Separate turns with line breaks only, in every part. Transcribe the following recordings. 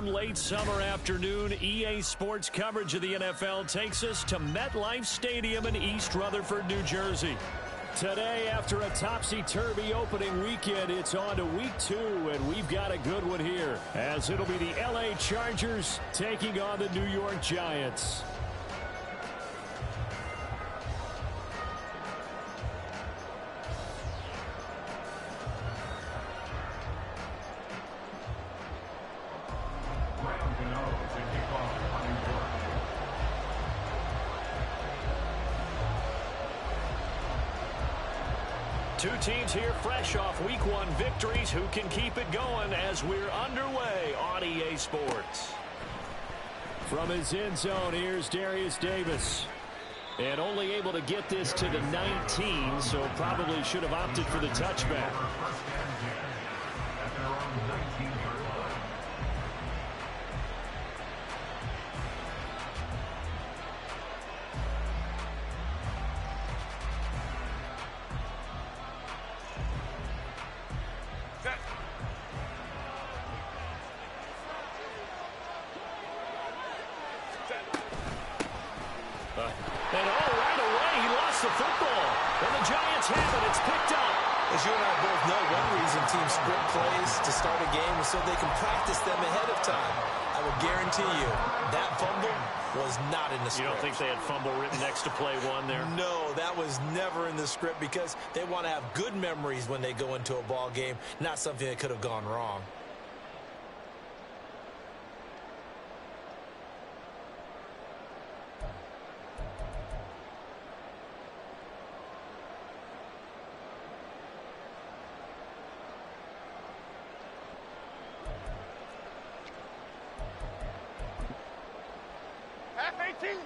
warm late summer afternoon, EA Sports coverage of the NFL takes us to MetLife Stadium in East Rutherford, New Jersey. Today, after a topsy-turvy opening weekend, it's on to week 2, and we've got a good one here, as it'll be the LA Chargers taking on the New York Giants. Two teams here fresh off Week 1 victories. Who can keep it going as we're underway on EA Sports? From his end zone, here's Darius Davis. And only able to get this to the 19, so probably should have opted for the touchback. And right away, he lost the football. And the Giants have it. It's picked up.
As you and I both know, one reason teams script plays to start a game is so they can practice them ahead of time. I will guarantee you that fumble was not in the script.
You don't think they had fumble written next to play 1 there?
No, that was never in the script because they want to have good memories when they go into a ball game, not something that could have gone wrong.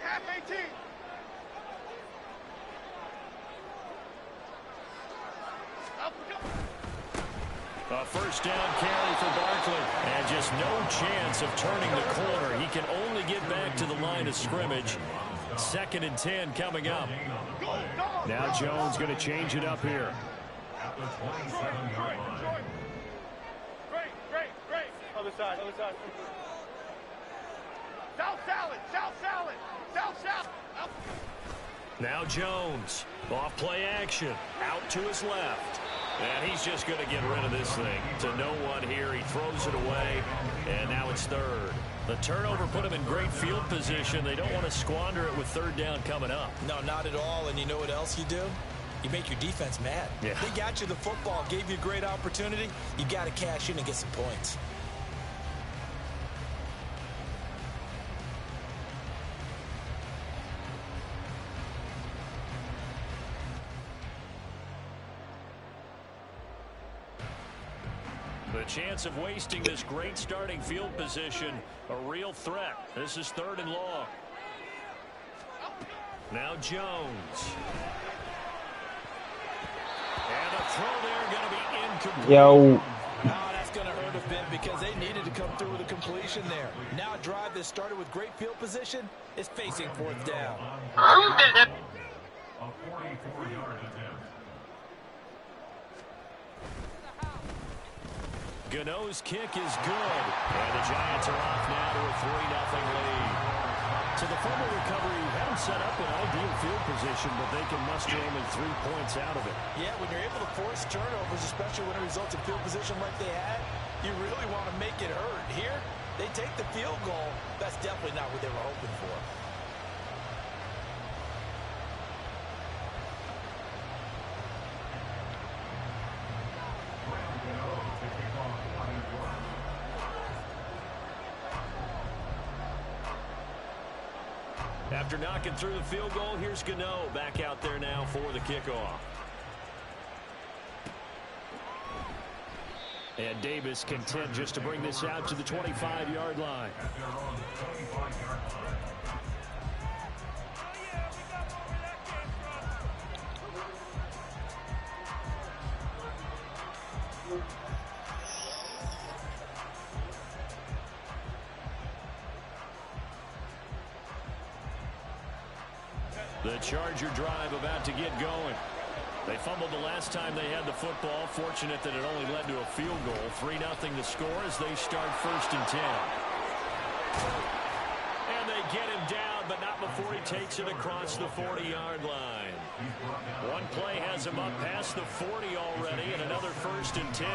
Half 18.
A first down carry for Barkley. And just no chance of turning the corner. He can only get back to the line of scrimmage. 2nd and 10 coming up. Now Jones going to change it up here.
Great. Other side. South salad.
Now Jones, off play action, out to his left. And he's just going to get rid of this thing. To no one here, he throws it away, and now it's 3rd. The turnover put him in great field position. They don't want to squander it with 3rd down coming up.
No, not at all, and you know what else you do? You make your defense mad.
Yeah.
They got you the football, gave you a great opportunity. You got to cash in and get some points.
The chance of wasting this great starting field position, a real threat. This is 3rd and long. Now Jones. And the throw there going to be incomplete.
Yo.
Oh, that's going to hurt a bit because they needed to come through with a completion there. Now a drive that started with great field position is facing 4th down.
A 44-yard attempt.
Gano's kick is good. And the Giants are off now to a 3-0 lead. So the fumble recovery had them set up in ideal field position, but they can muster only 3 points out of it.
Yeah, when you're able to force turnovers, especially when it results in field position like they had, you really want to make it hurt. Here, they take the field goal. That's definitely not what they were hoping for.
After knocking through the field goal, here's Gano back out there now for the kickoff. And Davis content just to bring this out to the 25-yard line. The Charger drive about to get going. They fumbled the last time they had the football. Fortunate that it only led to a field goal. 3-0 the score as they start 1st and 10. And they get him down, but not before he takes it across the 40-yard line. One play has him up past the 40 already, and another 1st and 10.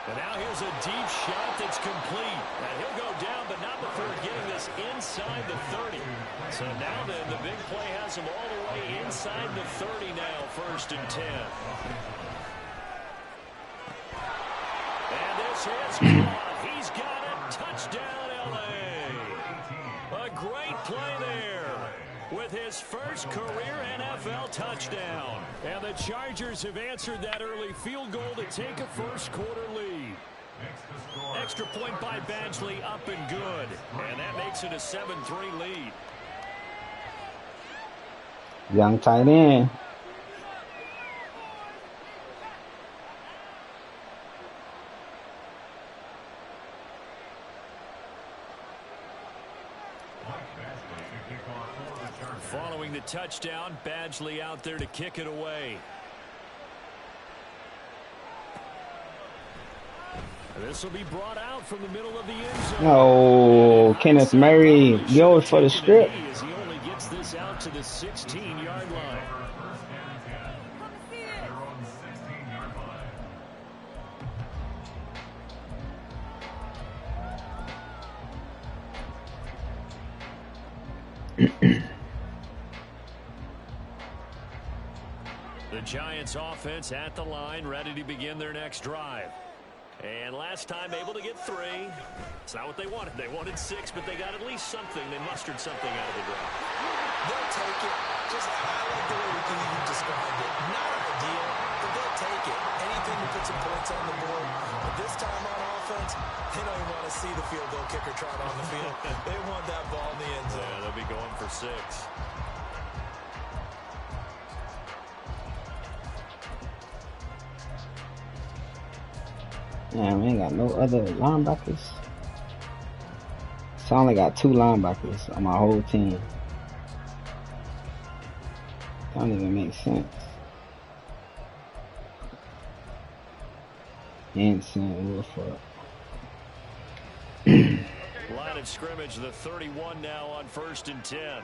And now here's a deep shot that's complete. And he'll go down, but not before getting this inside the 30. So now then, the big play has him all the way inside the 30 now, 1st and 10. And this is caught. He's got it. Touchdown, L.A. A great play there with his first career NFL touchdown. And the Chargers have answered that early field goal to take a first-quarter lead. Extra point by Badgley, up and good. And that makes it a 7-3 lead.
Young tight end.
Following the touchdown, Badgley out there to kick it away. This will be brought out from the middle of the end zone.
Oh, Kenneth Murray goes for the strip.
As he only gets this out to the 16-yard line. The Giants offense at the line, ready to begin their next drive. And last time able to get 3. It's not what they wanted. They wanted 6, but they got at least something. They mustered something out of the drive.
They'll take it. Just I like the way you described it. Not ideal, but they'll take it. Anything to put some points on the board. But this time on offense, they don't even want to see the field goal kicker trot on the field. They want that ball in the end zone.
Yeah, they'll be going for 6.
Yeah, we ain't got no other linebackers. So I only got 2 linebackers on my whole team. Don't even make sense. Insane, what the fuck?
Line of scrimmage, the 31 now on 1st and 10.
Here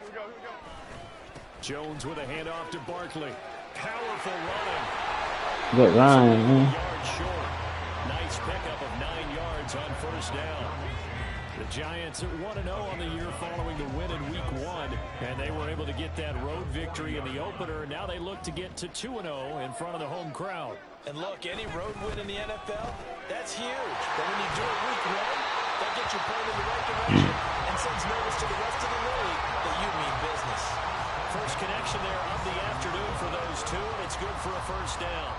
we go.
Jones with a handoff to Barkley. Powerful running.
Good run, man.
Yard short. Nice pickup of 9 yards on 1st down. The Giants at 1-0 on the year following the win in Week 1, and they were able to get that road victory in the opener. Now they look to get to 2-0 in front of the home crowd.
And look, any road win in the NFL, that's huge. But when you do it Week 1, that gets you pointed in the right direction and sends notice to the rest of the league that you mean business.
First connection there of the afternoon for those two, and it's good for a 1st down.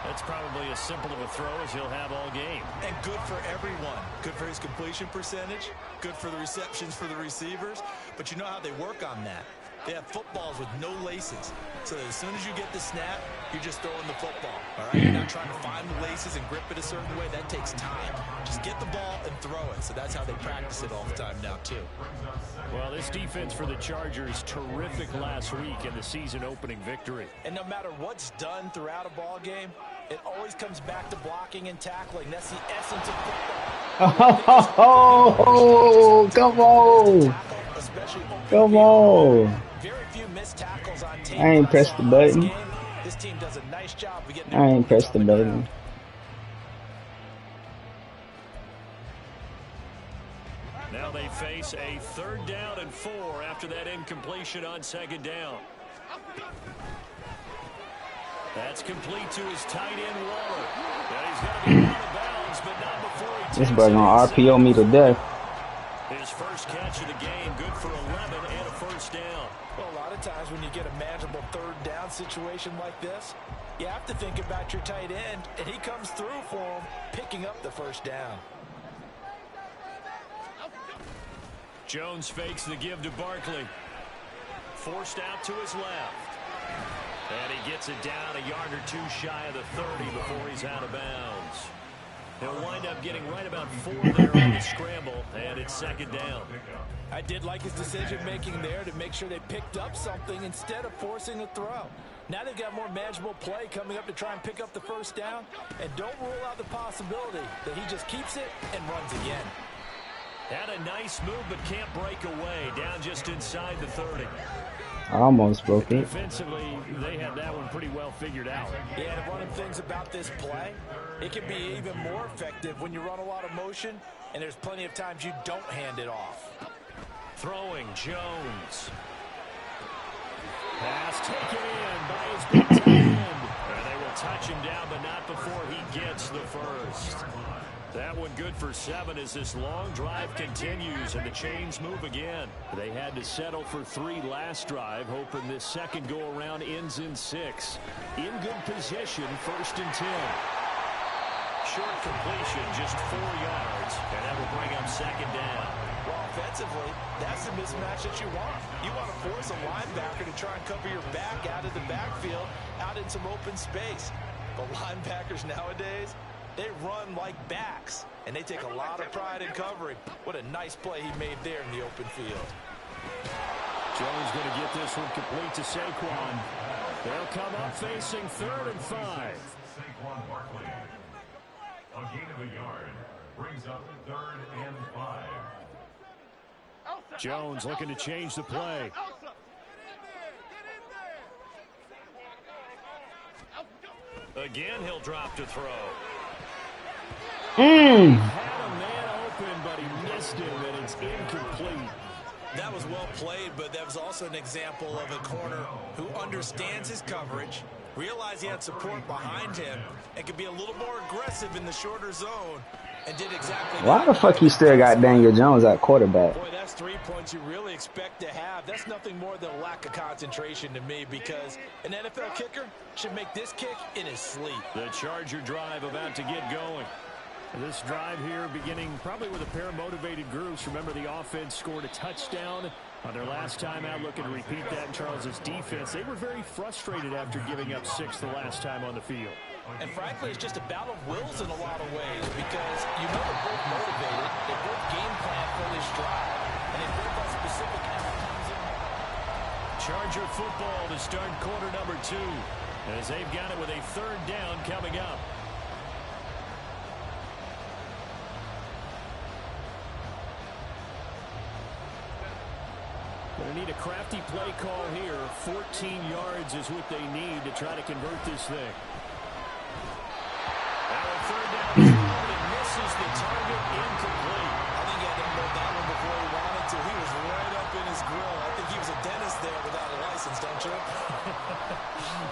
That's probably as simple of a throw as he'll have all game.
And good for everyone. Good for his completion percentage. Good for the receptions for the receivers. But you know how they work on that. They have footballs with no laces. So as soon as you get the snap, you're just throwing the football. All right? You're not trying to find the laces and grip it a certain way. That takes time. Just get the ball and throw it. So that's how they practice it all the time now, too.
Well, this defense for the Chargers, terrific last week in the season opening victory.
And no matter what's done throughout a ball game, it always comes back to blocking and tackling. That's the essence of football.
Oh, come on. Come on.
Very few missed tackles on team.
I ain't pressed the button.
This team does a nice job of getting
I ain't pressed the button.
Now they face a 3rd down and 4 after that incompletion on 2nd down. That's complete to his tight end, Waller. Now he's going to be out of bounds, but not before he takes
This boy gonna RPO me to death.
His first catch of the game, good for 11 and a 1st down.
Well, a lot of times when you get a manageable 3rd down situation like this, you have to think about your tight end, and he comes through for him, picking up the 1st down.
Jones fakes the give to Barkley. Forced out to his left. And he gets it down a yard or 2 shy of the 30 before he's out of bounds. He'll wind up getting right about 4 there on the scramble, and it's 2nd down.
I did like his decision-making there to make sure they picked up something instead of forcing a throw. Now they've got more manageable play coming up to try and pick up the 1st down, and don't rule out the possibility that he just keeps it and runs again.
Had a nice move, but can't break away. Down just inside the 30.
I almost broke it.
Defensively, they had that one pretty well figured out.
Yeah, and one of the things about this play, it can be even more effective when you run a lot of motion, and there's plenty of times you don't hand it off.
Throwing, Jones. Pass taken in by his big tight end. And they will touch him down, but not before he gets the 1st. That one good for 7 as this long drive continues and the chains move again. They had to settle for 3 last drive, hoping this second go-around ends in 6. In good position, 1st and 10. Short completion, just 4 yards, and that will bring up 2nd down.
Well, offensively, that's the mismatch that you want. You want to force a linebacker to try and cover your back out of the backfield, out in some open space. But linebackers nowadays, they run like backs, and they take a lot of pride in covering. What a nice play he made there in the open field.
Jones going to get this one complete to Saquon. They'll come up facing 3rd and 5.
Saquon Barkley. A gain of a yard brings up 3rd and 5.
Jones looking to change the play. Again, he'll drop to throw. Had a man open, but he missed him, and it's incomplete.
That was well played, but that was also an example of a corner who understands his coverage, realized he had support behind him, and could be a little more aggressive in the shorter zone, and did exactly
Why the fuck you still got Daniel Jones at quarterback?
Boy, that's 3 points you really expect to have. That's nothing more than a lack of concentration to me, because an NFL kicker should make this kick in his sleep.
The Charger drive about to get going. This drive here beginning probably with a pair of motivated groups. Remember, the offense scored a touchdown on their last time out. Looking to repeat that in Charles's defense. They were very frustrated after giving up 6 the last time on the field.
And frankly, it's just a battle of wills in a lot of ways, because you know they're both motivated. They both game plan for this drive, and they both have specific outcomes in mind.
Charger football to start quarter number 2, as they've got it with a 3rd down coming up. Going to need a crafty play call here. 14 yards is what they need to try to convert this thing. Now a 3rd down and misses the target, incomplete.
I think he had to move that one before he wanted to. He was right up in his grill. I think he was a dentist there without a license, don't you?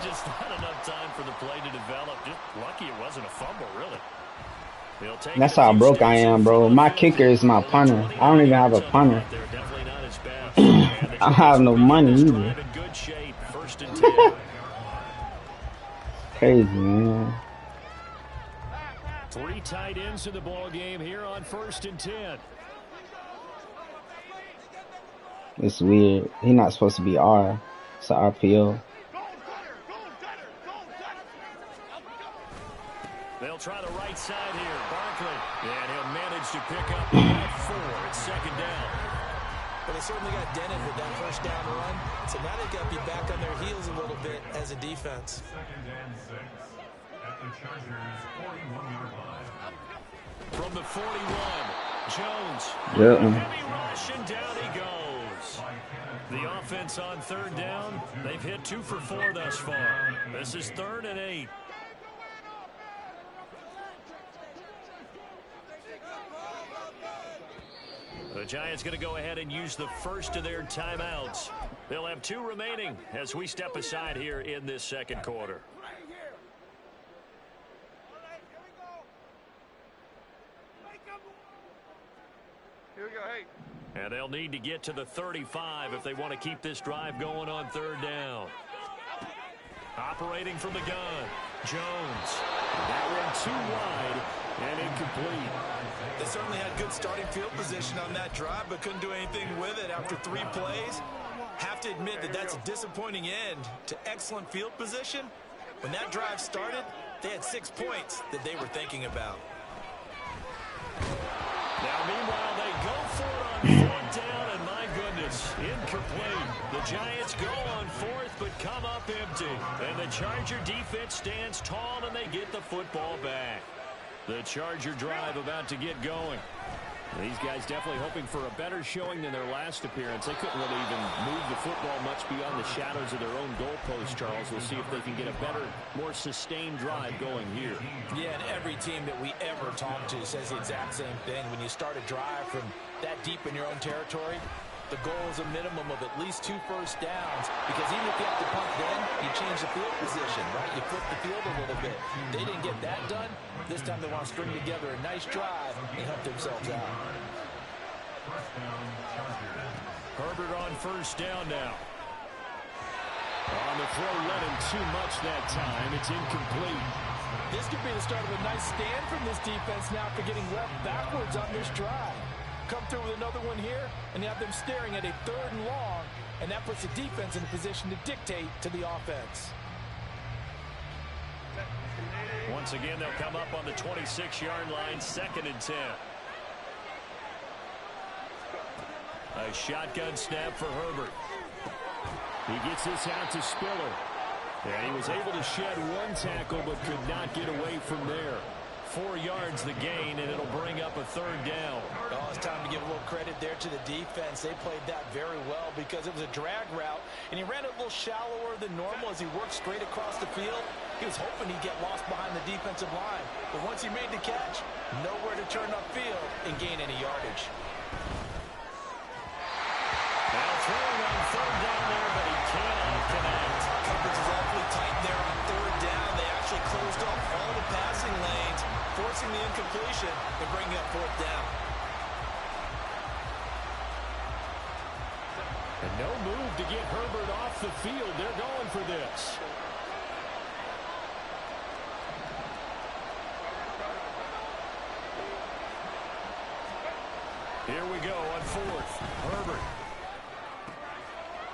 Just not enough time for the play to develop. Just lucky it wasn't a fumble, really.
That's how broke I am, bro. My kicker is my punter. I don't even have a punter. I have no money either. Crazy, man.
3 tight ends in the ball game here on 1st and 10.
It's weird. He's not supposed to be R. It's an RPO.
They'll try the right side here. Barkley. And he'll manage to pick up about 4. It's 2nd down.
But they certainly got dented with that 1st down run. So now they've got to be back on their heels a little bit as a defense.
2nd and 6 at the Chargers' 41-yard line.
From the 41, Jones.
Yeah.
Heavy rush, and down he goes. The offense on 3rd down. They've hit 2 for 4 thus far. This is 3rd and 8. The Giants going to go ahead and use the first of their timeouts. They'll have 2 remaining as we step aside here in this 2nd quarter.
Here we go, hey.
And they'll need to get to the 35 if they want to keep this drive going on 3rd down. Operating from the gun, Jones. That one too wide and incomplete.
They certainly had good starting field position on that drive, but couldn't do anything with it after 3 plays. Have to admit that that's a disappointing end to excellent field position. When that drive started, they had 6 points that they were thinking about.
Now, meanwhile, they go for it on fourth down, and my goodness, incomplete. The Giants go on fourth, but come up empty. And the Charger defense stands tall, and they get the football back. The Charger drive about to get going. These guys definitely hoping for a better showing than their last appearance. They couldn't really even move the football much beyond the shadows of their own goalpost, Charles. We'll see if they can get a better, more sustained drive going here.
Yeah, and every team that we ever talk to says the exact same thing. When you start a drive from that deep in your own territory, the goal is a minimum of at least 2 first downs, because even if you have to punt then, you change the field position, right? You flip the field a little bit. They didn't get that done. This time they want to string together a nice drive and help themselves out.
Herbert on first down now. On the throw, let him too much that time. It's incomplete.
This could be the start of a nice stand from this defense now for getting left backwards on this drive. Come through with another one here, and you have them staring at a 3rd and long, and that puts the defense in a position to dictate to the offense.
Once again, they'll come up on the 26-yard line, 2nd and 10. A shotgun snap for Herbert. He gets this out to Spiller. And he was able to shed 1 tackle, but could not get away from there. 4 yards the gain, and it'll bring up a 3rd down.
Oh, it's time to give a little credit there to the defense. They played that very well because it was a drag route, and he ran it a little shallower than normal as he worked straight across the field. He was hoping he'd get lost behind the defensive line, but once he made the catch, nowhere to turn upfield and gain any yardage.
Now throwing on 3rd down there, but he cannot connect.
Coverage is awfully tight there on 3rd down. They actually closed off all the passing lanes, forcing the incompletion and bringing up 4th down.
And no move to get Herbert off the field. They're going for this. Here we go on 4th. Herbert.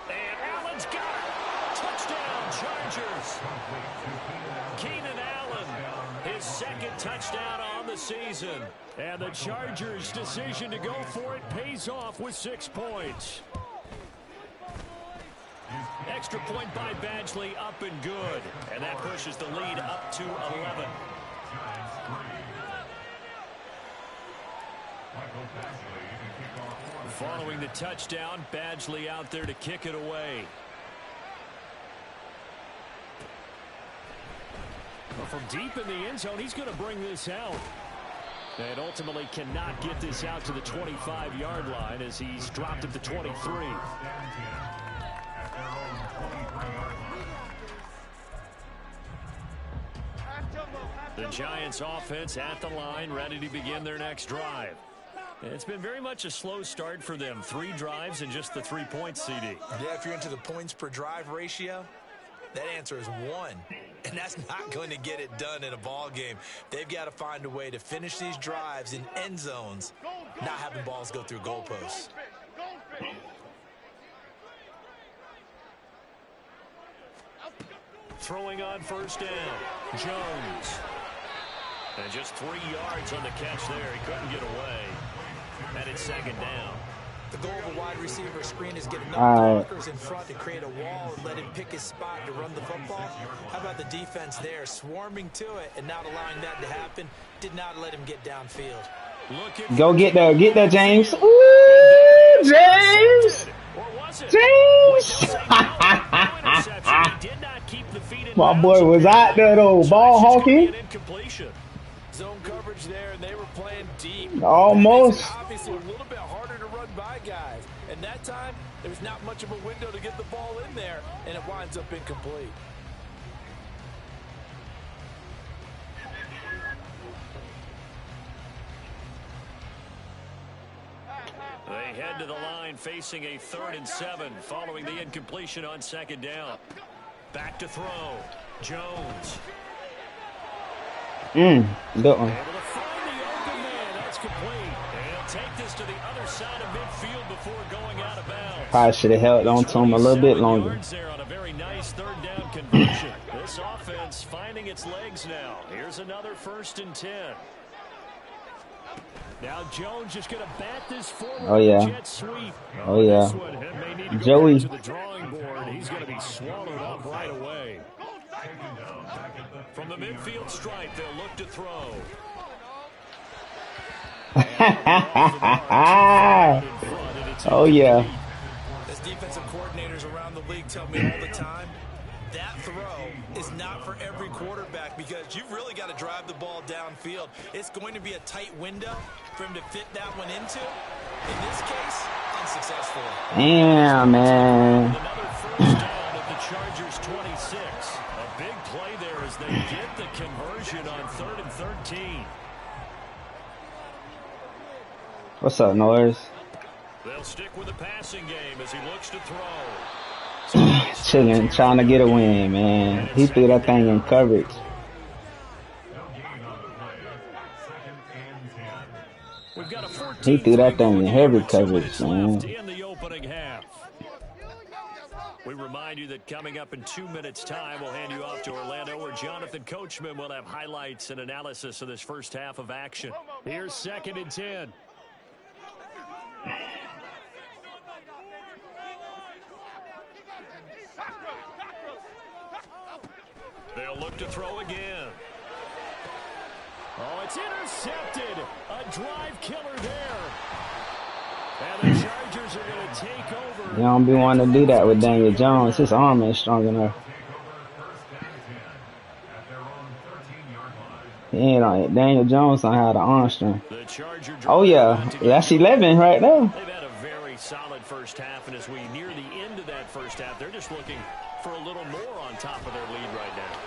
And Allen's got it. Touchdown, Chargers. Keenan Allen, his 2nd touchdown on the season. And the Chargers' decision to go for it pays off with 6 points. Extra point by Badgley, up and good. And that pushes the lead up to 11. Following the touchdown, Badgley out there to kick it away. Well, from deep in the end zone, he's going to bring this out. And ultimately cannot get this out to the 25-yard line as he's dropped at the 23. The Giants offense at the line, ready to begin their next drive. It's been very much a slow start for them. 3 drives and just the 3 points, CD.
Yeah, if you're into the points per drive ratio, that answer is 1. And that's not going to get it done in a ball game. They've got to find a way to finish these drives in end zones, not having balls go through goalposts.
Throwing on first down, Jones. And just 3 yards on the catch there. He couldn't get away. And it's 2nd down.
The goal of a wide receiver screen is get enough blockers in front to create a wall and let him pick his spot to run the football. How about the defense there, swarming to it and not allowing that to happen? Did not let him get downfield.
Go get that, James. Ooh, James. James. My boy was out there though, ball hawking.
Zone coverage there, and they were playing deep.
Almost.
Obviously, a little bit harder to run by guys. And that time, there was not much of a window to get the ball in there, and it winds up incomplete.
They head to the line facing a 3rd and 7 following the incompletion on 2nd down. Back to throw. Jones.
Good one.
Able to find the open man. That's complete. And he'll take this to the other side of midfield before going out of bounds.
Probably should have held on to him a little bit longer.
There on a very nice 3rd down conversion. This offense finding its legs now. Here's another 1st and 10. Now Jones just going to bat this forward.
Oh, yeah.
Jet sweep.
Oh, yeah.
This one may need to go
Joey.
back to the drawing board. He's going to be swallowed up right away. From the midfield stripe, they'll look to throw.
Oh, yeah.
As defensive coordinators around the league tell me all the time, that throw is not for every quarterback because you've really got to drive the ball downfield. It's going to be a tight window for him to fit that one into. In this case, unsuccessful.
Damn, man.
Another first down at the Chargers 26. A big play there as they get the conversion on 3rd and 13.
What's up, Norris?
They'll stick with the passing game as he looks to throw.
Chicken trying to get a win, man. He threw that thing in coverage. He threw that thing in heavy coverage, man.
In the opening half. We remind you that coming up in 2 minutes' time, we'll hand you off to Orlando, where Jonathan Coachman will have highlights and analysis of this first half of action. Here's 2nd and 10. They'll look to throw again. Oh, it's intercepted. A drive killer there. And the Chargers are going to take over.
You don't be wanting to do that with Daniel Jones. His arm ain't strong enough. He ain't on Daniel Jones don't have the arm strength. Oh, yeah. That's 11 right there.
They've had a very solid first half, and as we near the end of that first half, they're just looking for a little more on top of their lead right now.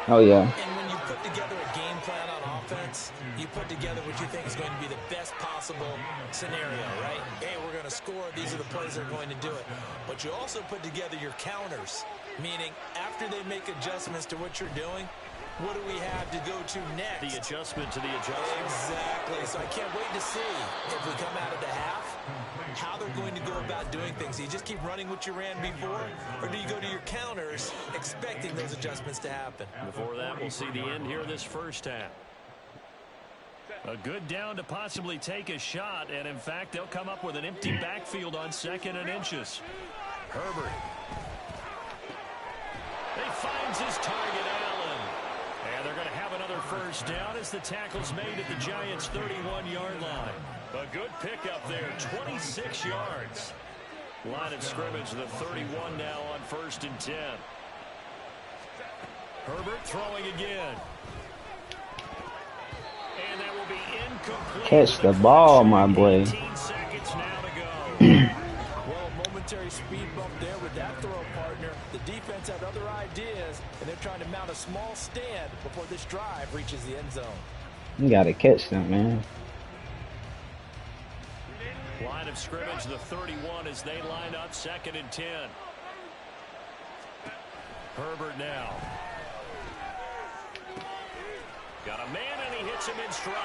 Oh, yeah.
And when you put together a game plan on offense, you put together what you think is going to be the best possible scenario, right? Hey, we're going to score. These are the plays that are going to do it. But you also put together your counters, meaning after they make adjustments to what you're doing, what do we have to go to next?
The adjustment to the adjustment.
Exactly. So I can't wait to see if we come out of the half, how they're going to go about doing things. Do you just keep running what you ran before, or do you go to your counters expecting those adjustments to happen?
Before that, we'll see the end here of this first half. A good down to possibly take a shot, and in fact, they'll come up with an empty backfield on 2nd and inches. Herbert. He finds his target, Allen. And they're going to have another first down as the tackle's made at the Giants' 31-yard line. A good pickup there, 26 yards. Line of scrimmage, the 31 now on 1st and 10. Herbert throwing again. And that will be incomplete.
Catch the ball, my boy.
18 seconds now to go.
Well, a momentary speed bump there with that throw, partner. The defense had other ideas, and they're trying to mount a small stand before this drive reaches the end zone.
You got to catch them, man.
Line of scrimmage, the 31 as they line up 2nd and 10. Herbert now. Got a man, and he hits him in stride.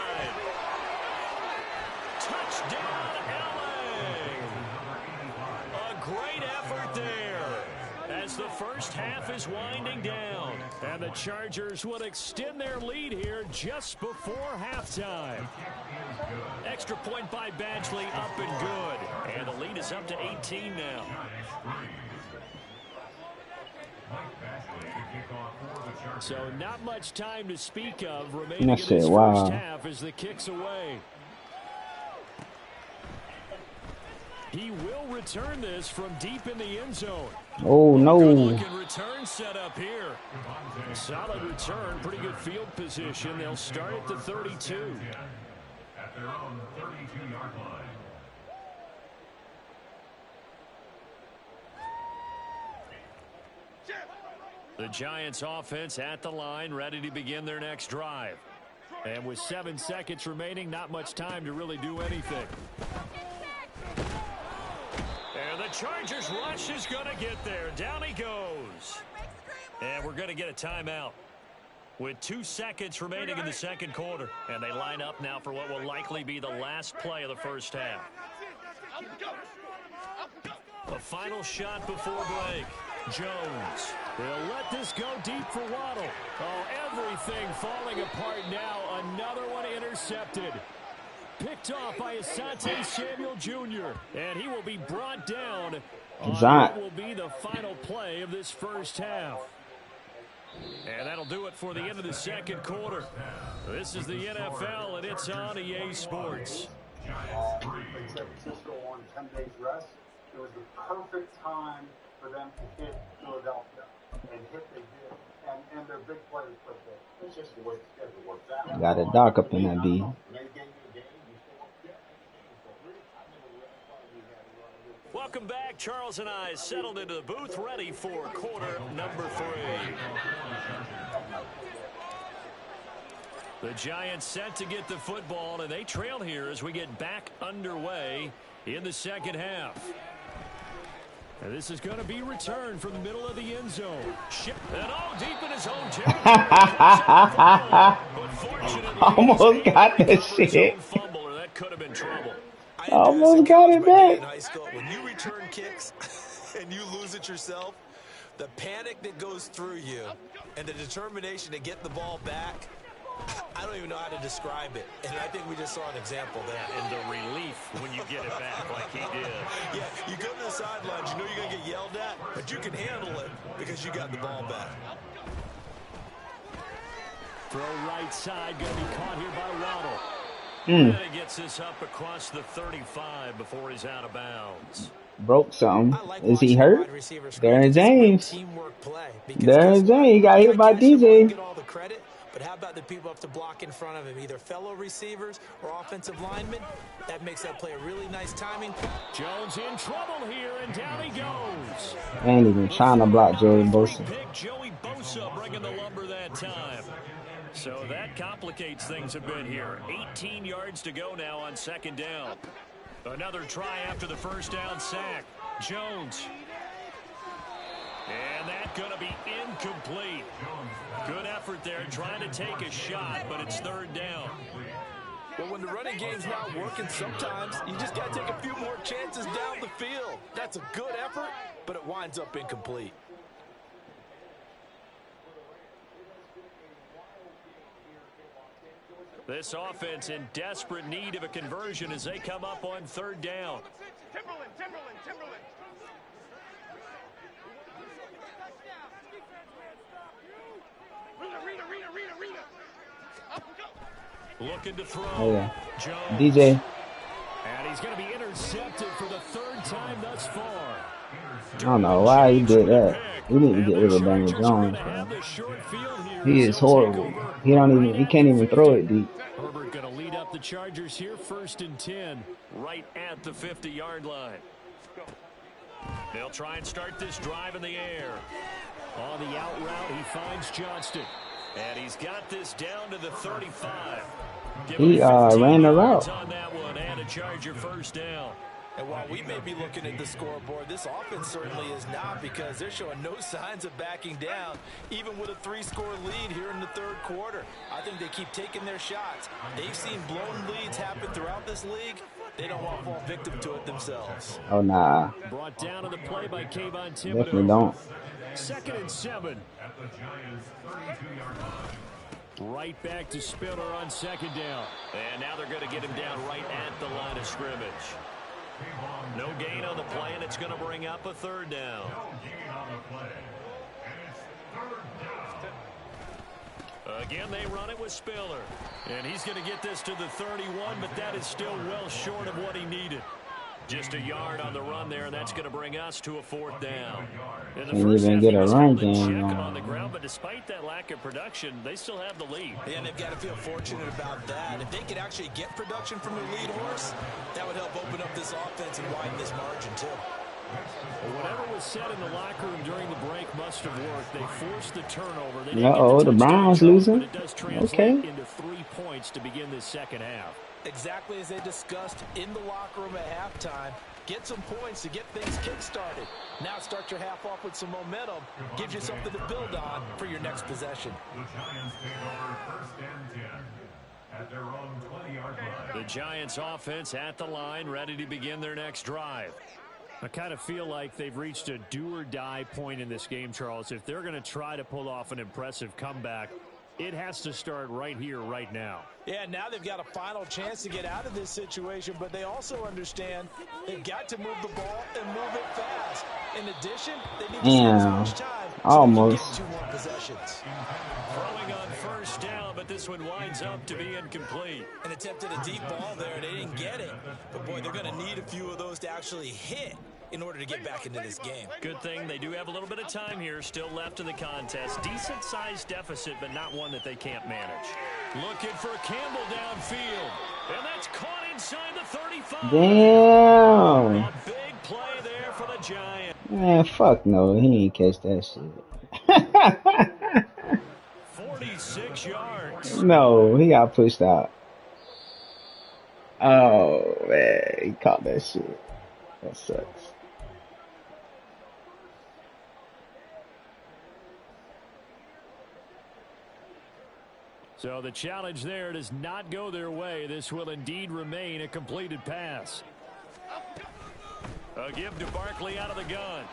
Touchdown, Allen! A great effort there as the first half is winding down. And the Chargers would extend their lead here just before halftime. Extra point by Badgley, up and good. And the lead is up to 18 now. So not much time to speak of remaining in this first half as the kick's away. He will return this from deep in the end zone.
Oh, no.
Good looking return set up here. Solid return, pretty good field position. They'll start at the 32.
At their own 32-yard line.
The Giants offense at the line, ready to begin their next drive. And with 7 seconds remaining, not much time to really do anything. And the Chargers rush is going to get there. Down he goes. And we're going to get a timeout with 2 seconds remaining in the second quarter. And they line up now for what will likely be the last play of the first half. A final shot before break. Jones. They'll let this go deep for Waddle. Oh, everything falling apart now. Another one intercepted. Picked off by Asante Samuel Jr. And he will be brought down on
Giant.
what will be the final play of this first half. And that'll do it for the end of the second quarter. This is the NFL, and it's on EA Sports.
On 10 days rest, it was the perfect time for them to hit Philadelphia, and hit they did, and their big players played there. It's just the way the schedule works out.
Got a dock up in that B.
Welcome back. Charles and I settled into the booth, ready for quarter number 3. The Giants set to get the football, and they trail here as we get back underway in the second half. And this is going to be returned from the middle of the end zone. And all deep in his own territory.
Almost got that shit.
Fumble, or that could have been trouble.
Almost got it back.
When you return kicks and you lose it yourself, the panic that goes through you and the determination to get the ball back, I don't even know how to describe it. And I think we just saw an example there.
And the relief when you get it back like he did.
Yeah, you go to the sidelines, you know you're going to get yelled at, but you can handle it because you got the ball back.
Throw right side, going to be caught here by Waddle. And he gets this up across the 35 before he's out of bounds.
Broke something. Is he hurt? There's James. There's James. He got hit by DJ.
Get all the credit, but how about the people up to block in front of him, either fellow receivers or offensive linemen? That makes that play a really nice timing.
Jones in trouble here, and down he goes.
Ain't even trying to block Joey Bosa.
Joey Bosa bringing the lumber that time. So that complicates things a bit here. 18 yards to go now on second down. Another try after the first down sack. Jones. And that's going to be incomplete. Good effort there trying to take a shot, but it's third down.
Well, when the running game's not working, sometimes you just got to take a few more chances down the field. That's a good effort, but it winds up incomplete.
This offense in desperate need of a conversion as they come up on third down.
Timberland. Rita.
Looking to throw.
Oh, yeah.
Jones.
DJ.
And he's going to be intercepted for the third time thus far.
I don't know why he did that. We need to get rid of Daniel Jones, bro. He is horrible. He can't even throw it deep.
Herbert going to lead up the Chargers here, 1st and 10, right at the 50-yard line. They'll try and start this drive in the air. On the out route, he finds Johnston. And he's got this down to the 35.
He ran the route.
On that one, and a Charger first down.
And while we may be looking at the scoreboard, this offense certainly is not, because they're showing no signs of backing down, even with a 3-score lead here in the third quarter. I think they keep taking their shots. They've seen blown leads happen throughout this league. They don't want to fall victim to it themselves.
Oh, nah.
Brought down on the play by Kayvon Thibodeau.
Definitely don't.
2nd and 7.
At the Giants' 32-yard line.
Right back to Spiller on second down. And now they're going to get him down right at the line of scrimmage. No gain on the play, and it's going to bring up a third down.
No gain on the play. And it's third down.
Again, they run it with Spiller. And he's going to get this to the 31, but that is still well short of what he needed. Just a yard on the run there, and that's going to bring us to a 4th down. In the
Can't
first
even
half,
get
he
a
was
run
held in
game
check
on.
on the ground, but despite that lack of production, they still have the lead.
And they've got to feel fortunate about that. If they could actually get production from their lead horse, that would help open up this offense and widen this margin too.
Well, whatever was said in the locker room during the break must have worked. They forced the turnover. They
Uh-oh, the Browns losing?
But it does translate
Okay.
into 3 points to begin this second half.
Exactly as they discussed in the locker room at halftime. Get some points to get things kick-started. Now start your half off with some momentum. Gives you something to build on for your next possession.
The Giants take over 1st and 10 at their own 20-yard line.
The Giants offense at the line, ready to begin their next drive. I kind of feel like they've reached a do-or-die point in this game, Charles. If they're going to try to pull off an impressive comeback, It has to start right here, right now.
Yeah, now they've got a final chance to get out of this situation, but they also understand they've got to move the ball and move it fast. In addition, they need to save as much time so they can get 2 more possessions.
Throwing on first down, but this one winds up to be incomplete.
An attempt at a deep ball there. They didn't get it. But, boy, they're going to need a few of those to actually hit in order to get back into this game.
Good thing they do have a little bit of time here still left in the contest. Decent-sized deficit, but not one that they can't manage. Looking for Campbell downfield. And that's caught inside the 35.
Damn.
A big play there for the Giants.
Man, fuck no. He ain't catch that shit.
46 yards.
No, he got pushed out. Oh, man. He caught that shit. That sucks.
So the challenge there does not go their way. This will indeed remain a completed pass. A give to Barkley out of the gun.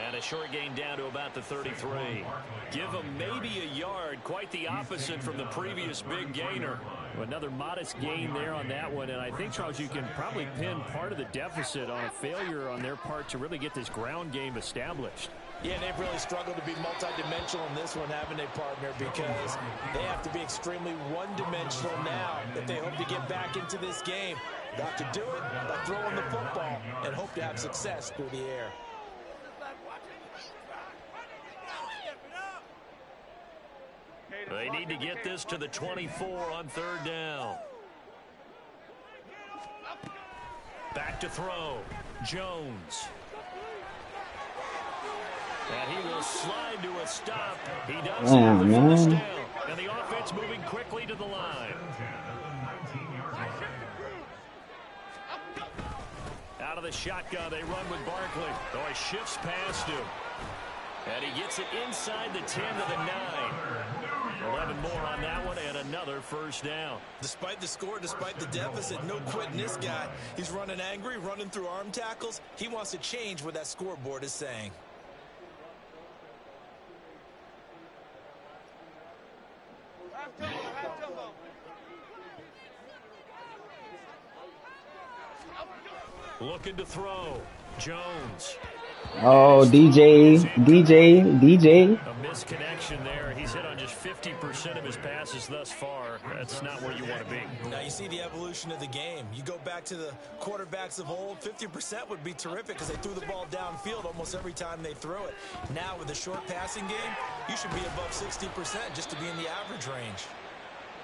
And a short gain down to about the 33. Give him maybe a yard. Quite the opposite from the previous big gainer. Another modest gain there on that one. And I think, Charles, you can probably pin part of the deficit on a failure on their part to really get this ground game established.
Yeah, they've really struggled to be multidimensional in this one, haven't they, partner? Because they have to be extremely one-dimensional now if they hope to get back into this game. They have to do it by throwing the football and hope to have success through the air.
They need to get this to the 24 on third down. Back to throw. Jones. And he will slide to a stop. He does have the first down. And the offense moving quickly to the line. Out of the shotgun, they run with Barkley. Oh, he shifts past him. And he gets it inside the 10 to the 9. 11 more on that one and another first down.
Despite the score, despite the deficit, no quitting this guy. He's running angry, running through arm tackles. He wants to change what that scoreboard is saying.
Looking to throw. Jones.
Oh, DJ.
A misconnection there. He's hit on just 50% of his passes thus far. That's not where you want to be.
Now you see the evolution of the game. You go back to the quarterbacks of old, 50% would be terrific because they threw the ball downfield almost every time they threw it. Now with the short passing game, you should be above 60% just to be in the average range.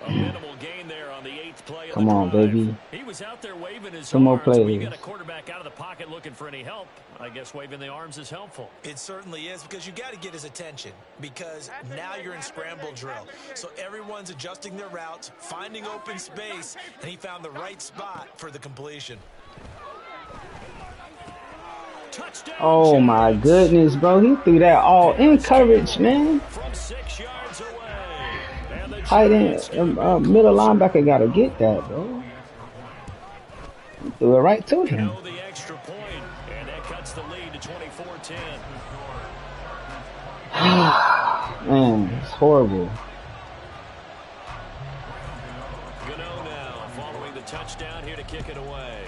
A minimal gain there on the 8th play.
Come on, baby.
He was out there waving his
Some more
arms.
plays.
When you got a quarterback out of the pocket looking for any help, I guess waving the arms is helpful.
It certainly is because you got to get his attention because now you're in scramble drill. So everyone's adjusting their routes, finding open space, and he found the right spot for the completion.
Touchdown,
Oh, my goodness, bro. He threw that all in coverage, man.
From 6 yards away.
Tight end, middle linebacker got to get that, bro. He threw it right to him.
The extra point, and that cuts the lead to 24-10.
Man, it's horrible.
Gano now following the touchdown here to kick it away.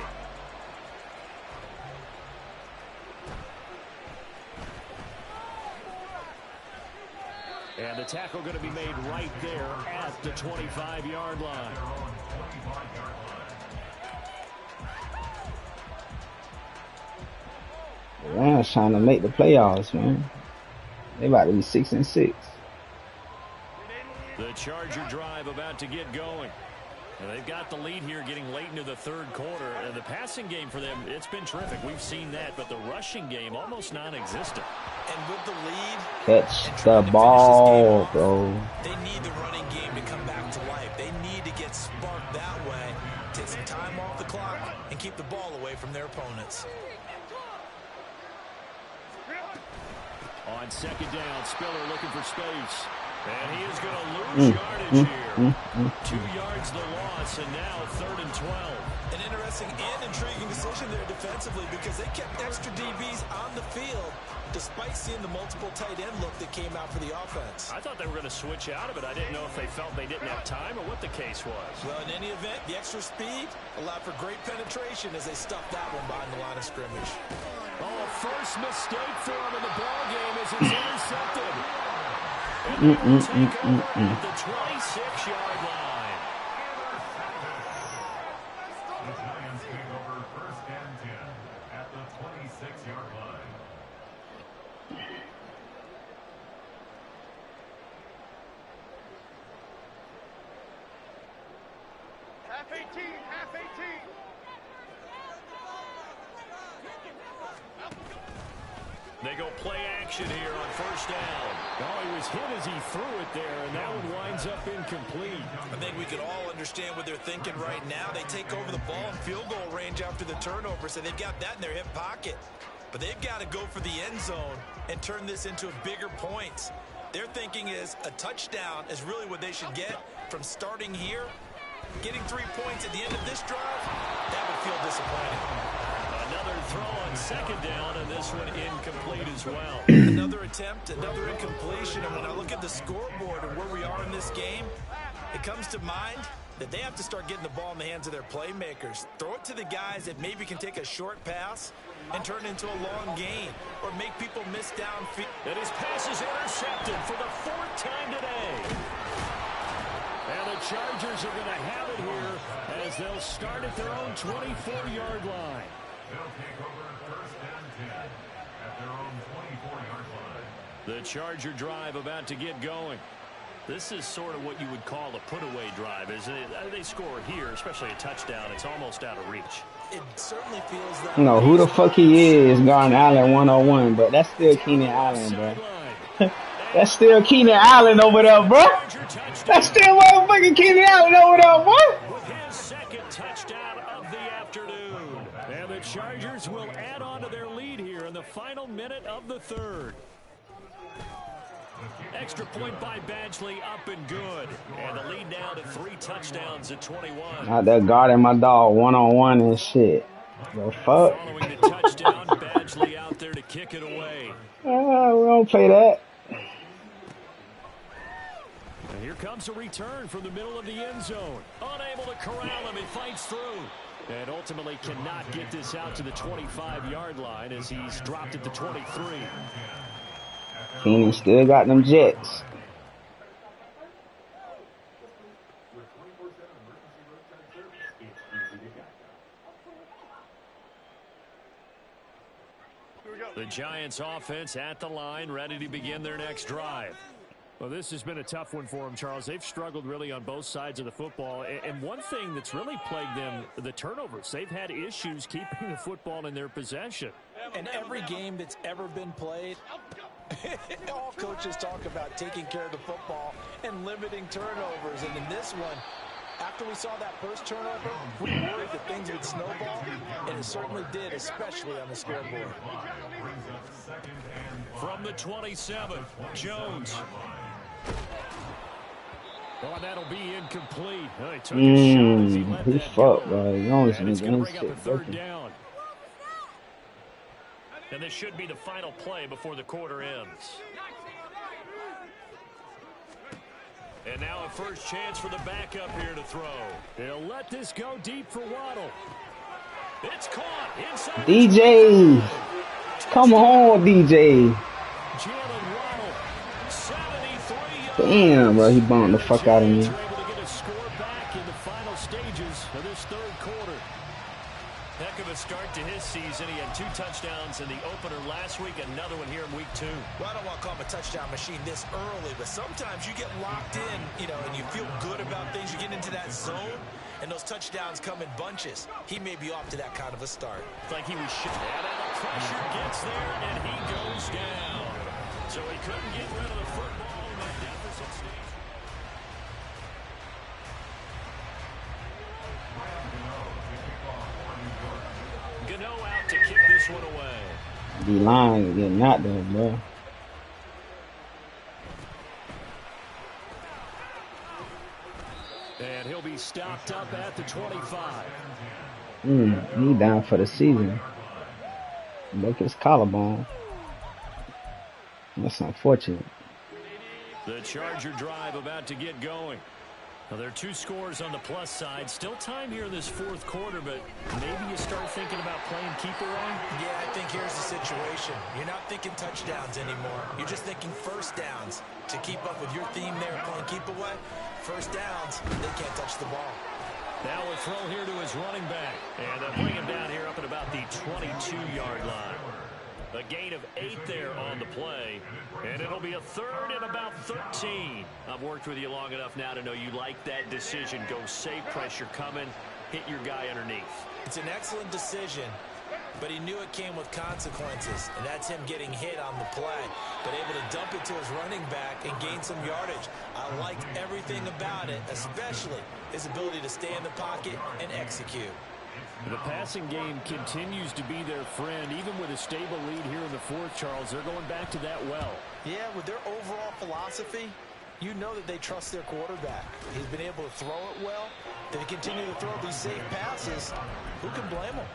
And the tackle going to be made right there at the 25-yard line.
The Rams trying to make the playoffs, man. They about to be 6-6.
The Charger drive about to get going. And they've got the lead here getting late into the third quarter. And the passing game for them, it's been terrific. We've seen that. But the rushing game, almost non-existent.
And with the lead,
Catch the ball, bro.
they need the running game to come back to life. They need to get sparked that way, take some time off the clock, and keep the ball away from their opponents.
On second down, Spiller looking for space. And he is going to lose yardage here. 2 yards the loss, and now 3rd and 12.
An interesting and intriguing decision there defensively because they kept extra DBs on the field despite seeing the multiple tight end look that came out for the offense.
I thought they were going to switch out of it. I didn't know if they felt they didn't have time or what the case was.
Well, in any event, the extra speed allowed for great penetration as they stuffed that one behind the line of scrimmage.
Oh, first mistake for him in the ball game as it's intercepted. And they will take over at the 26-yard line.
The Giants take over 1st and 10 at the 26-yard line.
Half 18, half 18.
They go play action here on 1st down. Oh, he was hit as he threw it there, and that one winds up incomplete.
I think we can all understand what they're thinking right now. They take over the ball in field goal range after the turnover, so they've got that in their hip pocket. But they've got to go for the end zone and turn this into bigger points. Their thinking is a touchdown is really what they should get from starting here. Getting 3 points at the end of this drive, that would feel disappointing.
Another throw on 2nd down, and this one incomplete as well.
Another attempt, another incompletion, and when I look at the scoreboard and where we are in this game, it comes to mind that they have to start getting the ball in the hands of their playmakers. Throw it to the guys that maybe can take a short pass and turn it into a long gain or make people miss downfield.
And his pass is intercepted for the 4th time today. And the Chargers are going to have it here as they'll start at their own 24-yard line.
They'll take over 1st and 10 at their own 24-yard line.
The Charger drive about to get going. This is sort of what you would call a put-away drive, isn't it? They score here, especially a touchdown. It's almost out of reach.
It certainly feels that.
No, who the fuck he is, Garden Allen 101, but that's still Keenan Allen, bro. That's still Keenan Allen over there, bro. That's still motherfucking Keenan Allen over there, bro.
With his 2nd touchdown of the afternoon. And the Chargers will add on to their lead here in the final minute of the 3rd. Extra point by Badgley, up and good. And the lead now to 3 touchdowns at 21.
Out there guarding my dog 1-on-1 and shit. The fuck?
Following the touchdown, Badgley out there to kick it away.
We don't play that.
And here comes a return from the middle of the end zone. Unable to corral him, he fights through. And ultimately cannot get this out to the 25-yard line as he's dropped at the 23.
Keenan still got them Jets.
The Giants offense at the line, ready to begin their next drive. Well, this has been a tough one for them, Charles. They've struggled really on both sides of the football. And one thing that's really plagued them, the turnovers. They've had issues keeping the football in their possession.
And every game that's ever been played, all coaches talk about taking care of the football and limiting turnovers. And in this one, after we saw that first turnover, we worried that things would snowball, and it certainly did, especially on the scoreboard.
From the 27, Jones. Oh, that'll be incomplete. Oh, he took a shot as he let that go. And it's going to bring up a 3rd down. And this should be the final play before the quarter ends. And now a first chance for the backup here to throw. They'll let this go deep for Waddle. It's caught inside.
DJ. Come on, DJ.
Jalen Waddle, 73 yards.
Damn, bro, he bumped the fuck out of me.
Able to get a score back in the final stages of this 3rd quarter. Heck of a start to his season. He had 2 touchdowns in the opener last week, another one here in week 2.
Well, I don't want to call him a touchdown machine this early, but sometimes you get locked in, and you feel good about things. You get into that zone, and those touchdowns come in bunches. He may be off to that kind of a start.
It's like he was shit. And the pressure gets there, and he goes down. So he couldn't get rid of the football in that deficit stage. Gano out to kick this one away.
D-line getting out there, bro.
be stopped up at the 25.
He down for the season. Broke his collarbone. That's unfortunate.
The Charger drive about to get going. Now, there are 2 scores on the plus side. Still time here in this fourth quarter, but maybe you start thinking about playing keep away?
Yeah, I think here's the situation. You're not thinking touchdowns anymore. You're just thinking first downs. To keep up with your theme there, playing keep away, first downs, they can't touch the ball.
Now a throw here to his running back. And they'll bring him down here up at about the 22-yard line. A gain of 8 there on the play. And it'll be a 3rd and about 13. I've worked with you long enough now to know you like that decision. Go safe, pressure coming, hit your guy underneath.
It's an excellent decision, but he knew it came with consequences, and that's him getting hit on the play, but able to dump it to his running back and gain some yardage. I liked everything about it, especially his ability to stay in the pocket and execute.
The passing game continues to be their friend. Even with a stable lead here in the fourth, Charles, they're going back to that well.
Yeah, with their overall philosophy, you know that they trust their quarterback. He's been able to throw it well. They continue to throw these safe passes. Who can blame them?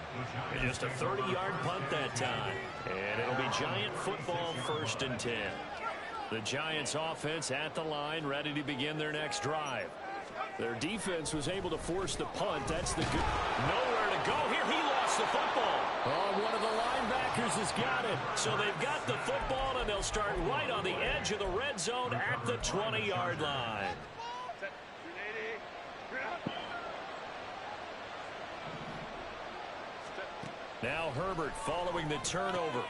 And just a 30-yard punt that time. And it'll be Giant football, 1st and 10. The Giants offense at the line, ready to begin their next drive. Their defense was able to force the punt. That's the good. Nowhere to go here. He lost the football. Oh, one of the linebackers has got it. So they've got the football, and they'll start right on the edge of the red zone at the 20-yard line. Now Herbert following the turnover.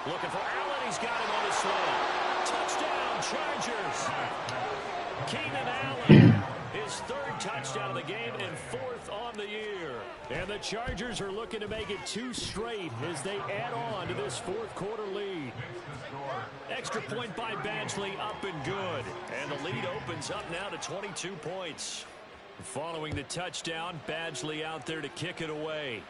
Looking for Allen. He's got him on the slant. Touchdown, Chargers. Keenan Allen. His 3rd touchdown of the game and 4th on the year. And the Chargers are looking to make it 2 straight as they add on to this fourth quarter lead. Extra point by Badgley, up and good. And the lead opens up now to 22 points. Following the touchdown, Badgley out there to kick it away.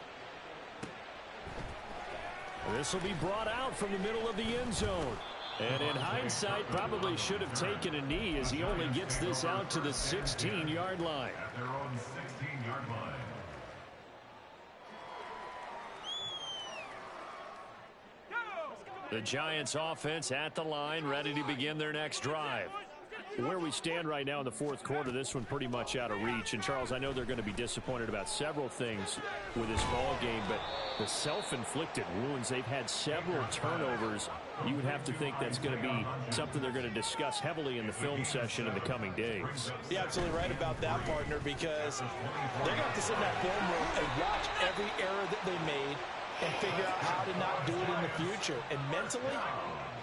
This will be brought out from the middle of the end zone. And in hindsight, probably should have taken a knee as he only gets this out to the 16-yard line.
At their own 16-yard line.
The Giants offense at the line, ready to begin their next drive. Where we stand right now in the fourth quarter, this one pretty much out of reach. And, Charles, I know they're going to be disappointed about several things with this ball game, but the self-inflicted wounds, they've had several turnovers. You would have to think that's going to be something they're going to discuss heavily in the film session in the coming days.
You're absolutely right about that, partner, because they're going to have to sit in that film room and watch every error that they made and figure out how to not do it in the future. And mentally,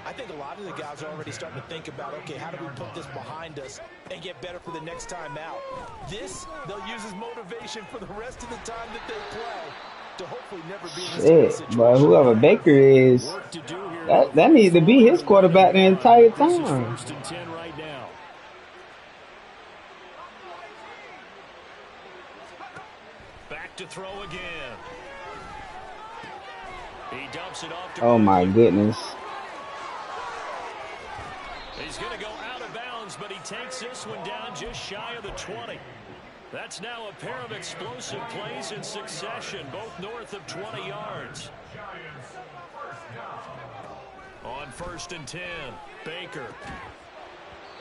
I think a lot of the guys are already starting to think about, okay, how do we put this behind us and get better for the next time out? This, they'll use as motivation for the rest of the time that they play to hopefully never be in this kind of situation.
But whoever Baker is, that needs to be his quarterback the entire time.
1st and 10 right now. Back to throw again. He dumps it off to
Oh my goodness.
He's going to go out of bounds, but he takes this one down just shy of the 20. That's now a pair of explosive plays in succession, both north of 20 yards. On 1st and 10, Baker.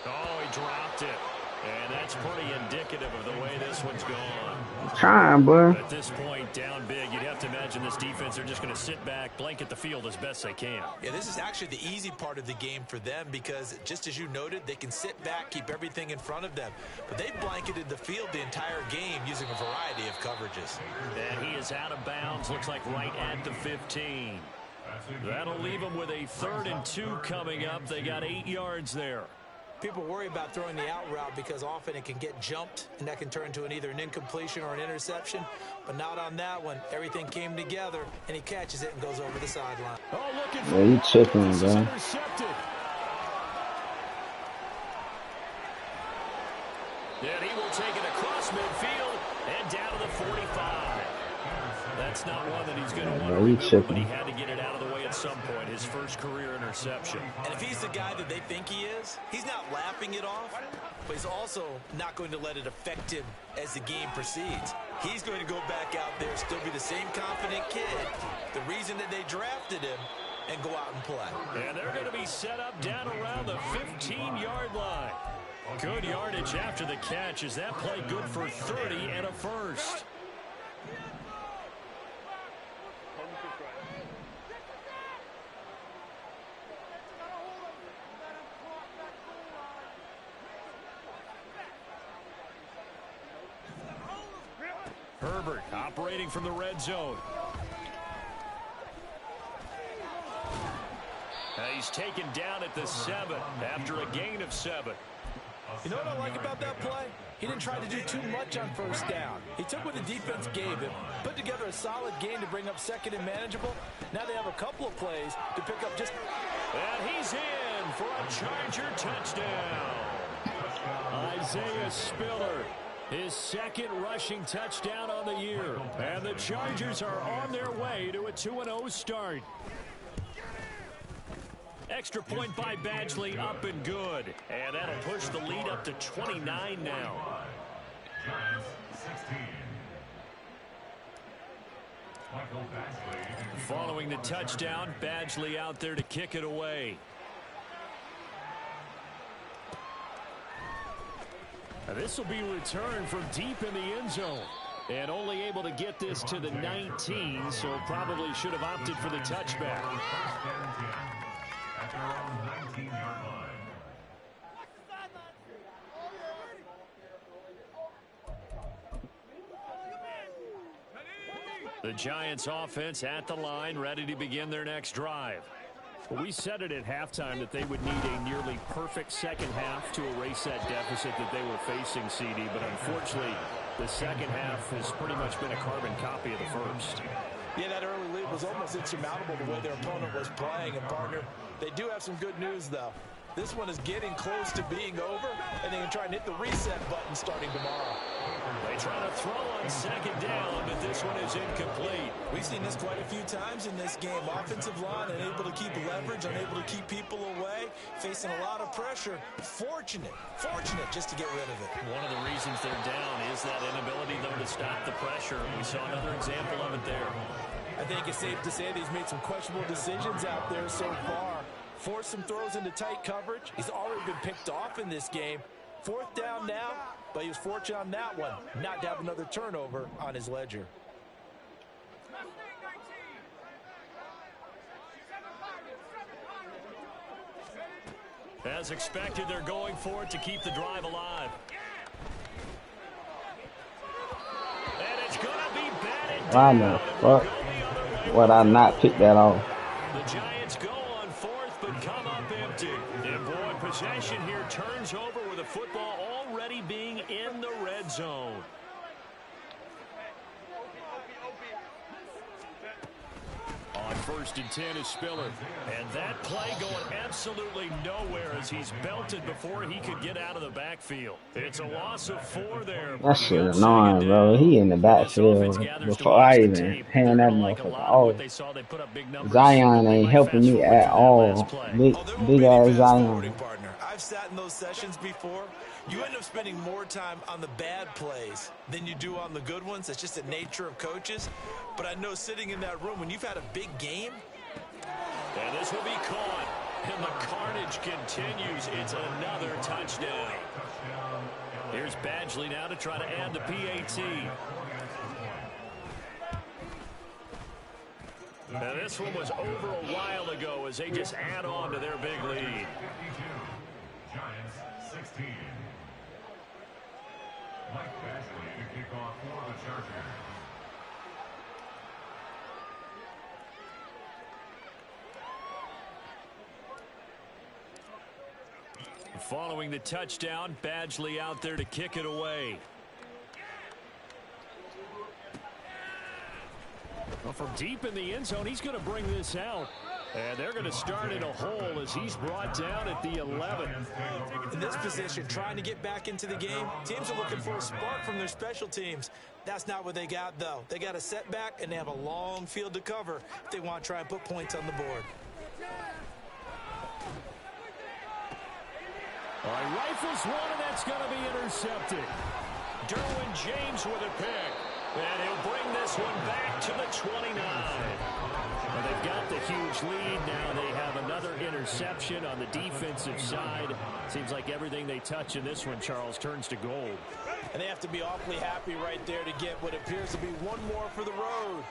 Oh, he dropped it. And that's pretty indicative of the way this one's gone.
Trying, boy.
At this point, down big, you'd have to imagine this defense are just going to sit back, blanket the field as best they can.
Yeah, this is actually the easy part of the game for them because, just as you noted, they can sit back, keep everything in front of them. But they've blanketed the field the entire game using a variety of coverages.
And he is out of bounds, looks like right at the 15. That'll leave them with a 3rd and 2 coming up. They got 8 yards there.
People worry about throwing the out route because often it can get jumped, and that can turn into either an incompletion or an interception. But not on that one. Everything came together, and he catches it and goes over the sideline.
Oh, looking for
Yeah, you tripping,
this
bro.
is intercepted. Then he will take it across midfield and down to the 45. That's not one that he's going to want to
he
remember,
chicken.
but he had to get it out of the way at some point. His first career interception.
And if he's the guy that they think he is, he's not laughing it off, but he's also not going to let it affect him as the game proceeds. He's going to go back out there, still be the same confident kid, the reason that they drafted him, and go out and play.
And they're going to be set up down around the 15-yard line. Good yardage after the catch. Is that play good for 30 and a first? Herbert operating from the red zone. He's taken down at the 7 after a gain of 7.
You know what I like about that play? He didn't try to do too much on first down. He took what the defense gave him, put together a solid game to bring up second and manageable. Now they have a couple of plays to pick up just...
And he's in for a Charger touchdown. Isaiah Spiller, his second rushing touchdown on the year. And the Chargers are on their way to a 2-0 start. Extra point by Badgley, up and good. And that'll push the lead up to 29 now.
Giants 16.
Following the touchdown, Badgley out there to kick it away. This will be returned from deep in the end zone. And only able to get this to the 19, so probably should have opted for the touchback.
At their own 19-yard line.
The Giants offense at the line, ready to begin their next drive. Well, we said it at halftime that they would need a nearly perfect second half to erase that deficit that they were facing, CD. But unfortunately, the second half has pretty much been a carbon copy of the first.
Yeah, that early lead was almost insurmountable the way their opponent was playing. And, partner, they do have some good news, though. This one is getting close to being over, and they can try and hit the reset button starting tomorrow.
They try to throw on second down, but this one is incomplete.
We've seen this quite a few times in this game. Offensive line unable to keep leverage, unable to keep people away, facing a lot of pressure. Fortunate just to get rid of it.
One of the reasons they're down is that inability, though, to stop the pressure. We saw another example of it there.
I think it's safe to say that he's made some questionable decisions out there so far. Forced some throws into tight coverage. He's already been picked off in this game. Fourth down now, but he was fortunate on that one not to have another turnover on his ledger.
As expected, they're going for it to keep the drive alive. And it's going to be batted down.
Why the fuck would I not pick that off?
The Giants go on fourth, but come up empty. And boy, possession here turns over with the football already being in the red zone. On 1st and 10 is Spiller. And that play going absolutely nowhere as he's belted before he could get out of the backfield. It's a loss of 4 there.
That shit annoying, bro. He in the backfield before I even hand that motherfucker off. Zion ain't helping me at all. Big ass Zion.
I've sat in those sessions before. You end up spending more time on the bad plays than you do on the good ones. That's just the nature of coaches. But I know sitting in that room when you've had a big game.
And this will be caught. And the carnage continues. It's another touchdown. Here's Badgley now to try to add the PAT. Now this one was over a while ago as they just add on to their big lead.
Giants 16. Mike Badgley to kick off for the Chargers.
Following the touchdown, Badgley out there to kick it away. Well, from deep in the end zone, he's going to bring this out. And they're going to start in a hole as he's brought down at the 11.
In this position, trying to get back into the game, teams are looking for a spark from their special teams. That's not what they got, though. They got a setback, and they have a long field to cover if they want to try and put points on the board.
All right, rifles one, and that's going to be intercepted. Derwin James with a pick. And he'll bring this one back to the 29. Well, they've got the huge lead. Now they have another interception on the defensive side. Seems like everything they touch in this one, Charles, turns to gold.
And they have to be awfully happy right there to get what appears to be one more for the road.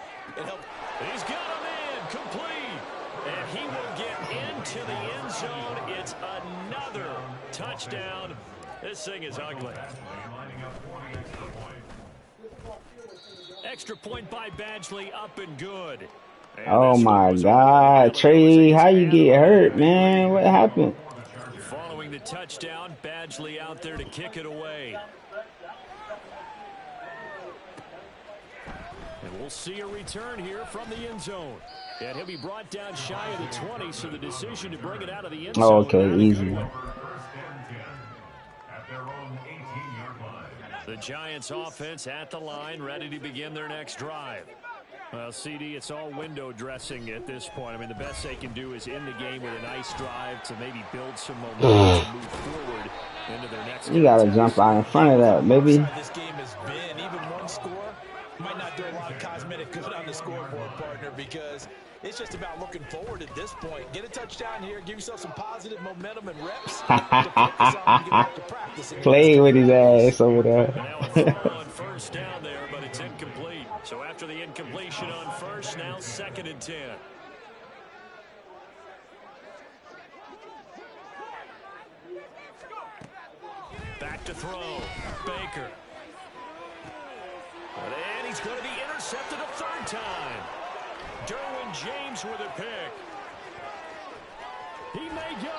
He's got him in, complete. And he will get into the end zone. It's another touchdown. This thing is ugly. Extra point by Badgley, up and good. And
oh my God, Trey, how you get hurt, man? What happened?
Following the touchdown, Badgley out there to kick it away. And we'll see a return here from the end zone. And he'll be brought down shy of the 20, so the decision to bring it out of the end zone.
Oh, okay, easy.
The Giants offense at the line, ready to begin their next drive. Well, CD, it's all window dressing at this point. I mean, the best they can do is end the game with a nice drive to maybe build some momentum to move forward into their next.
You gotta jump out in front of that, baby.
This game has been even one score might not do a lot of cosmetic good on the scoreboard, partner, because it's just about looking forward at this point. Get a touchdown here, give yourself some positive momentum and reps.
Play with his ass over there.
Now a throw on first down there, but it's incomplete. So after the incompletion on first, now 2nd and 10. Back to throw. Baker. And he's going to be intercepted a third time. Derwin James with a pick. He may go.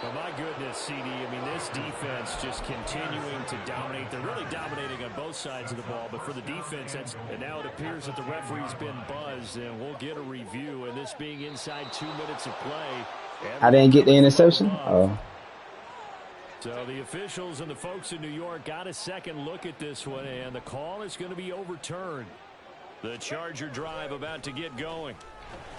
Oh, my goodness, CD. I mean, this defense just continuing to dominate. They're really dominating on both sides of the ball, but for the defense, and now it appears that the referee's been buzzed, and we'll get a review. And this being inside 2 minutes of play.
I didn't get the interception? Oh.
So the officials and the folks in New York got a second look at this one, and the call is going to be overturned. The Charger drive about to get going.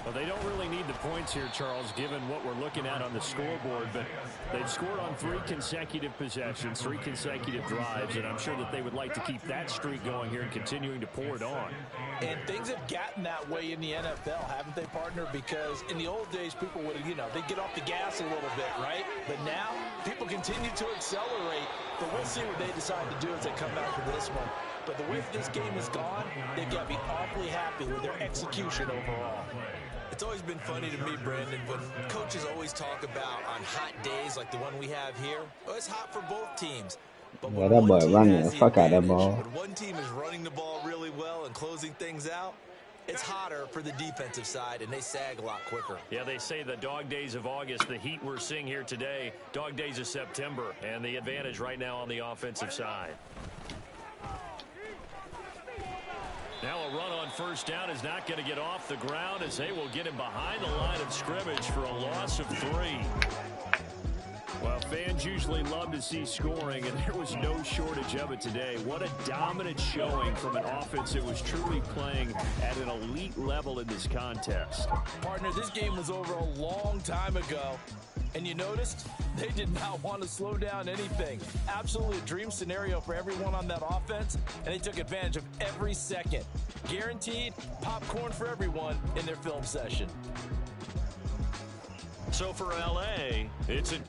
Well, they don't really need the points here, Charles, given what we're looking at on the scoreboard, but they've scored on 3 consecutive possessions, 3 consecutive drives, and I'm sure that they would like to keep that streak going here and continuing to pour it on.
And things have gotten that way in the NFL, haven't they, partner? Because in the old days, people would, they'd get off the gas a little bit, right? But now, people continue to accelerate, but we'll see what they decide to do as they come back to this one. But the way this game is gone, they've got to be awfully happy with their execution overall. It's always been funny to me, Brandon, when coaches always talk about on hot days like the one we have here. Well, it's hot for both teams. But
yeah, that boy running the fuck out that ball.
When one team is running the ball really well and closing things out, it's hotter for the defensive side, and they sag a lot quicker.
Yeah, they say the dog days of August, the heat we're seeing here today, dog days of September, and the advantage right now on the offensive side. Now a run on first down is not going to get off the ground as they will get him behind the line of scrimmage for a loss of 3. Well, fans usually love to see scoring, and there was no shortage of it today. What a dominant showing from an offense that was truly playing at an elite level in this contest.
Partner, this game was over a long time ago. And you noticed they did not want to slow down anything. Absolutely a dream scenario for everyone on that offense, and they took advantage of every second. Guaranteed popcorn for everyone in their film session.
So for LA, it's a